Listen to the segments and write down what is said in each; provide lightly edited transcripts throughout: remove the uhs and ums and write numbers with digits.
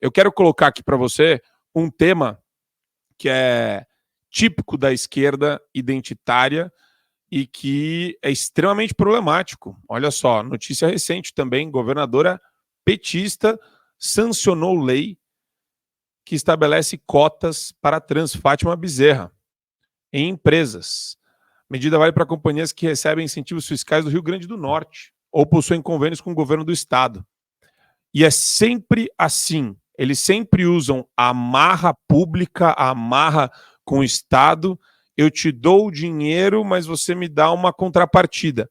Eu quero colocar aqui para você um tema que é típico da esquerda identitária e que é extremamente problemático. Olha só, notícia recente também, governadora petista sancionou lei que estabelece cotas para trans. Fátima Bezerra em empresas. Medida vale para companhias que recebem incentivos fiscais do Rio Grande do Norte ou possuem convênios com o governo do estado. E é sempre assim. Eles sempre usam a marra pública, a marra com o Estado. Eu te dou o dinheiro, mas você me dá uma contrapartida.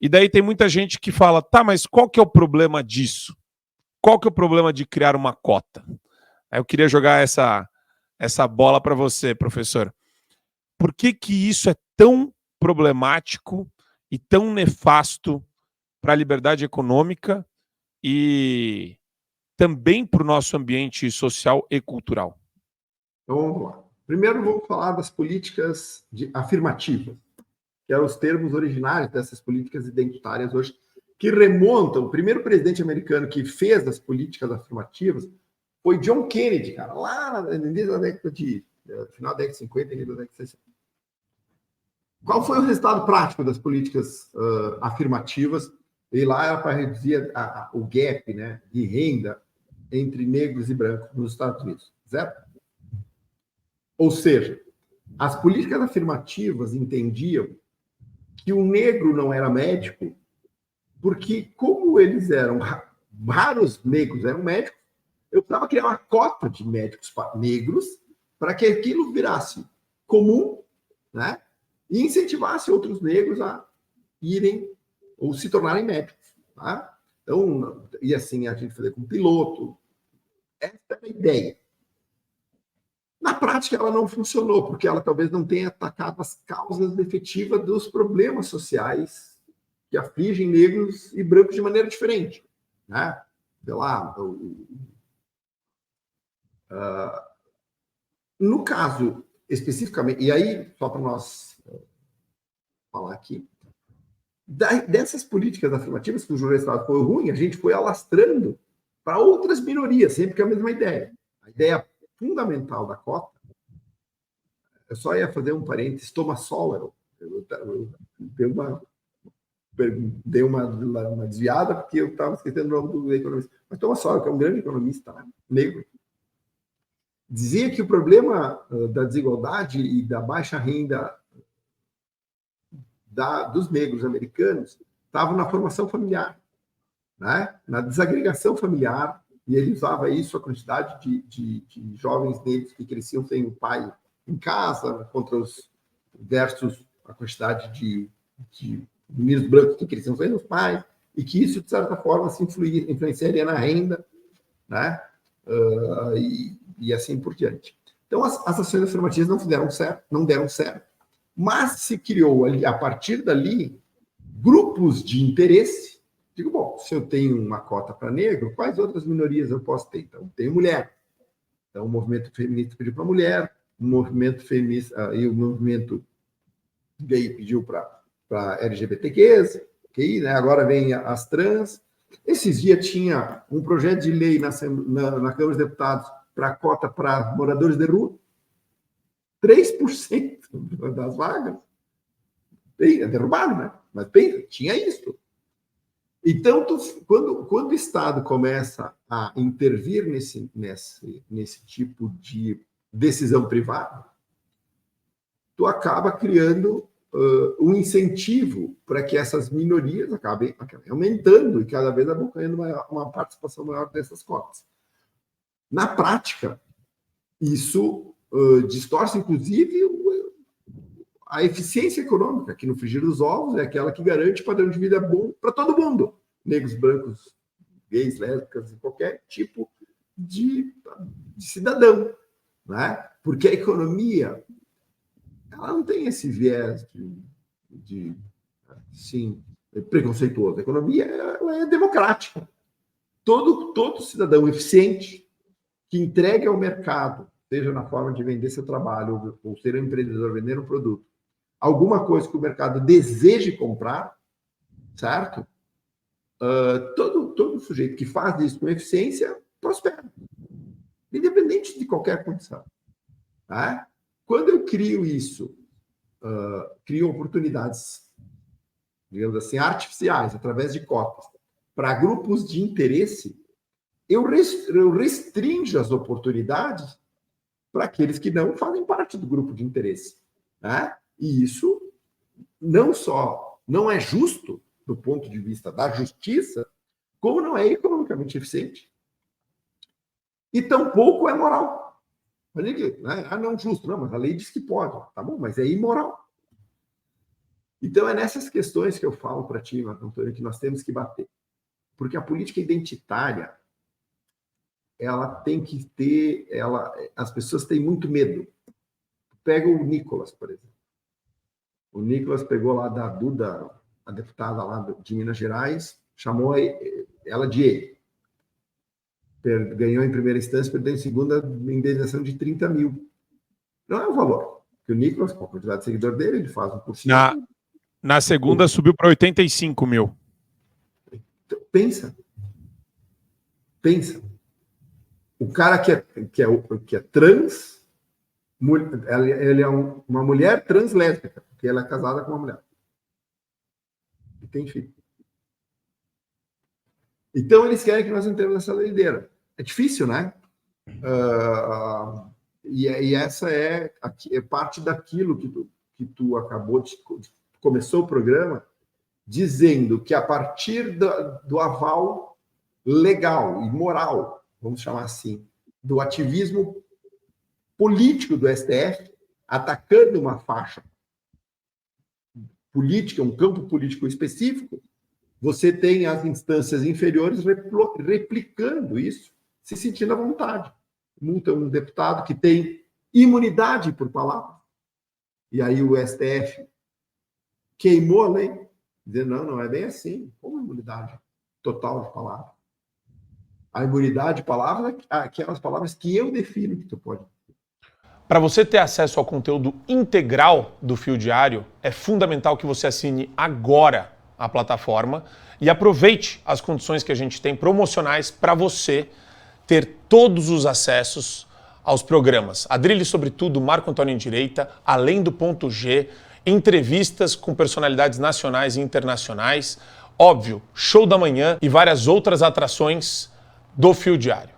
E daí tem muita gente que fala, tá, mas qual que é o problema disso? Qual que é o problema de criar uma cota? Aí eu queria jogar essa bola para você, professor. Por que que isso é tão problemático e tão nefasto para a liberdade econômica e também para o nosso ambiente social e cultural? Então, vamos lá. Primeiro, vamos falar das políticas afirmativas, que são os termos originários dessas políticas identitárias hoje, que remontam. O primeiro presidente americano que fez as políticas afirmativas foi John Kennedy, cara, lá no início da década final da década de 50 e início da década de 60. Qual foi o resultado prático das políticas afirmativas? E lá era para reduzir o gap, né, de renda entre negros e brancos nos Estados Unidos, certo? Ou seja, as políticas afirmativas entendiam que o negro não era médico, porque como eles eram raros negros eram médicos, eu precisava criar uma cota de médicos negros para que aquilo virasse comum, né? E incentivasse outros negros a irem ou se tornarem médicos. Tá? Então, e assim a gente fazer com piloto. Essa é a ideia. Na prática, ela não funcionou, porque ela talvez não tenha atacado as causas efetivas dos problemas sociais que afligem negros e brancos de maneira diferente. Né? Sei lá, no caso, especificamente, e aí, só para nós falar aqui, dessas políticas afirmativas que o jurista Estado foi ruim, a gente foi alastrando para outras minorias, sempre com a mesma ideia. A ideia fundamental da cota, eu só ia fazer um parênteses, Thomas Sowell, eu dei uma desviada, porque eu estava esquecendo o nome do economista, mas Thomas Sowell, que é um grande economista, né, negro, dizia que o problema da desigualdade e da baixa renda dos negros americanos estava na formação familiar, né? Na desagregação familiar, e ele usava isso, a quantidade de jovens negros que cresciam sem o pai em casa, versus a quantidade de meninos brancos que cresciam sem os pais, e que isso, de certa forma, se influenciaria na renda, né? E assim por diante. Então, as ações afirmativas não deram certo, mas se criou ali, a partir dali, grupos de interesse. Digo, bom, se eu tenho uma cota para negro, quais outras minorias eu posso ter? Então, tenho mulher. Então, o movimento feminista pediu para mulher, o movimento feminista e o movimento gay pediu para LGBTQs, okay, né? Agora vem as trans. Esses dias tinha um projeto de lei na Câmara dos Deputados para cota para moradores de rua. 3% das vagas. É derrubado, né? Mas tinha isso. Então, quando o Estado começa a intervir nesse tipo de decisão privada, tu acaba criando um incentivo para que essas minorias acabem aumentando e cada vez abocanhando uma participação maior dessas cotas. Na prática, isso distorce, inclusive, a eficiência econômica, que no frigir dos ovos é aquela que garante padrão de vida bom para todo mundo. Negros, brancos, gays, lésbicas, qualquer tipo de cidadão. Né? Porque a economia ela não tem esse viés sim, preconceituoso. A economia ela é democrática. Todo cidadão eficiente que entregue ao mercado, seja na forma de vender seu trabalho ou ser um empreendedor vender um produto, alguma coisa que o mercado deseje comprar, certo? Todo sujeito que faz isso com eficiência prospera. independente de qualquer condição. Tá? Quando eu crio isso, crio oportunidades, digamos assim, artificiais, através de cotas, para grupos de interesse, eu restringo as oportunidades para aqueles que não fazem parte do grupo de interesse. Né? E isso não só não é justo do ponto de vista da justiça, como não é economicamente eficiente. E tampouco é moral. Não justo, não, mas a lei diz que pode. Tá bom, mas é imoral. Então é nessas questões que eu falo para ti, Antônio, que nós temos que bater. Porque a política identitária, ela tem que ter, as pessoas têm muito medo. Pega o Nicolas, por exemplo. O Nicolas pegou lá da Duda, a deputada lá de Minas Gerais, chamou ela de ele. Ganhou em primeira instância, perdeu em segunda, indenização de 30 mil. Não é o valor. Porque o Nicolas, com a quantidade de seguidor dele, ele faz um cursinho. Na segunda subiu para 85 mil. Então, pensa. O cara que é trans, ele é uma mulher translésbica, porque ela é casada com uma mulher. E tem filho. Então, eles querem que nós entremos nessa doideira. É difícil, né? E essa é parte daquilo que tu acabou começou o programa dizendo que a partir do aval legal e moral, vamos chamar assim, do ativismo político do STF, atacando uma faixa política, um campo político específico, você tem as instâncias inferiores replicando isso, se sentindo à vontade. Multa um deputado que tem imunidade por palavra. E aí o STF queimou a lei, dizendo, não é bem assim. Como imunidade total de palavra? A imunidade de palavra é aquelas palavras que eu defino que tu pode. Para você ter acesso ao conteúdo integral do Fio Diário, é fundamental que você assine agora a plataforma e aproveite as condições que a gente tem promocionais para você ter todos os acessos aos programas. Adrilho sobre tudo, Marco Antônio em Direita, Além do Ponto G, entrevistas com personalidades nacionais e internacionais, óbvio, Show da Manhã e várias outras atrações do Fio Diário.